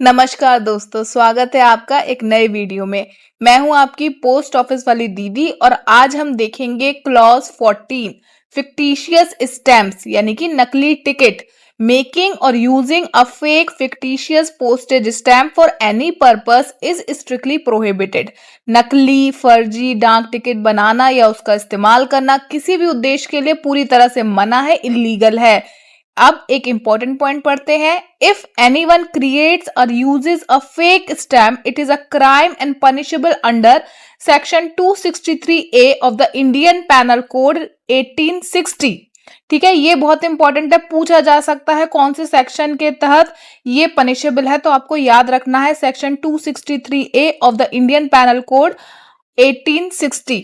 नमस्कार दोस्तों, स्वागत है आपका एक नए वीडियो में। मैं हूं आपकी पोस्ट ऑफिस वाली दीदी और आज हम देखेंगे क्लॉज 14 फिक्टिशियस स्टैम्प्स यानी कि नकली टिकट। मेकिंग और using a fake fictitious postage stamp for any purpose is strictly prohibited. नकली फर्जी डाक टिकट बनाना या उसका इस्तेमाल करना किसी भी उद्देश्य के लिए पूरी तरह से मना है, इलीगल है। अब एक इंपॉर्टेंट पॉइंट पढ़ते हैं। इफ एनीवन क्रिएट्स और uses a fake stamp it is a crime and punishable under section 263A of the Indian penal code 1860। ठीक है, ये बहुत इंपॉर्टेंट है, पूछा जा सकता है कौन से सेक्शन के तहत ये पनिशेबल है, तो आपको याद रखना है section 263A of the Indian penal code 1860।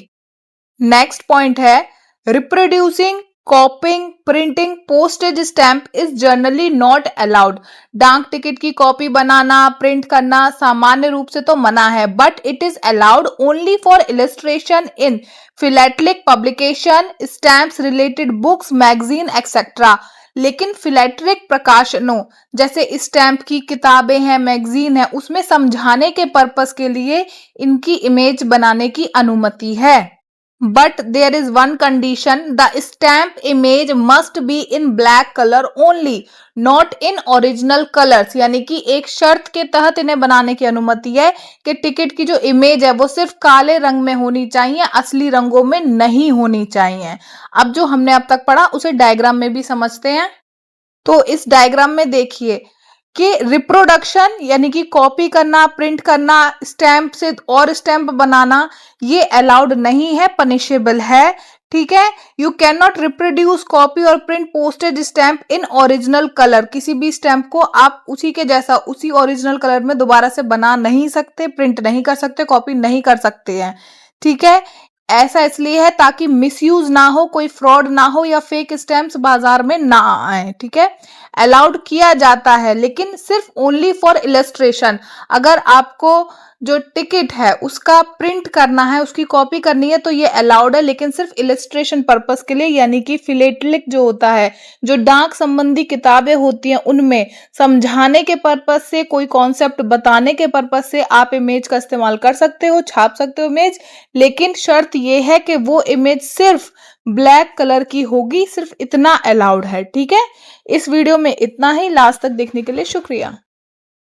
Next point है reproducing copying printing postage stamp is generally not allowed. डाक टिकट की कॉपी बनाना प्रिंट करना सामान्य रूप से तो मना है, but it is allowed only for illustration in philatelic publication stamps related books magazine etcetera. लेकिन फिलैटलिक प्रकाशनों जैसे स्टैम्प की किताबें हैं, मैगजीन है, उसमें समझाने के पर्पस के लिए इनकी इमेज बनाने की अनुमति है। But there is one condition, the stamp image must be in black color only, not in original colors। यानी कि एक शर्त के तहत इन्हें बनाने की अनुमति है कि टिकट की जो इमेज है वो सिर्फ काले रंग में होनी चाहिए, असली रंगों में नहीं होनी चाहिए। अब जो हमने अब तक पढ़ा उसे डायग्राम में भी समझते हैं। तो इस डायग्राम में देखिए कि रिप्रोडक्शन यानी कि कॉपी करना प्रिंट करना स्टैम्प से और स्टैम्प बनाना ये अलाउड नहीं है, पनिशेबल है। ठीक है, you can not reproduce copy और print postage stamp in original colour. किसी भी स्टैम्प को आप उसी के जैसा उसी ओरिजिनल कलर में दोबारा से बना नहीं सकते, प्रिंट नहीं कर सकते, कॉपी नहीं कर सकते हैं। ठीक है, ऐसा इसलिए है ताकि मिसयूज ना हो, कोई फ्रॉड ना हो या फेक स्टैम्प्स बाजार में ना आए। ठीक है, अलाउड किया जाता है लेकिन सिर्फ ओनली फॉर इलस्ट्रेशन। अगर आपको जो टिकट है उसका प्रिंट करना है, उसकी कॉपी करनी है तो ये अलाउड है, लेकिन सिर्फ इलस्ट्रेशन पर्पस के लिए। यानी कि फिलेटलिक जो होता है, जो डाक संबंधी किताबें होती हैं, उनमें समझाने के पर्पस से, कोई कॉन्सेप्ट बताने के पर्पस से आप इमेज का इस्तेमाल कर सकते हो, छाप सकते हो इमेज, लेकिन शर्त ये है कि वो इमेज सिर्फ ब्लैक कलर की होगी, सिर्फ इतना अलाउड है। ठीक है, इस वीडियो में इतना ही। लास्ट तक देखने के लिए शुक्रिया।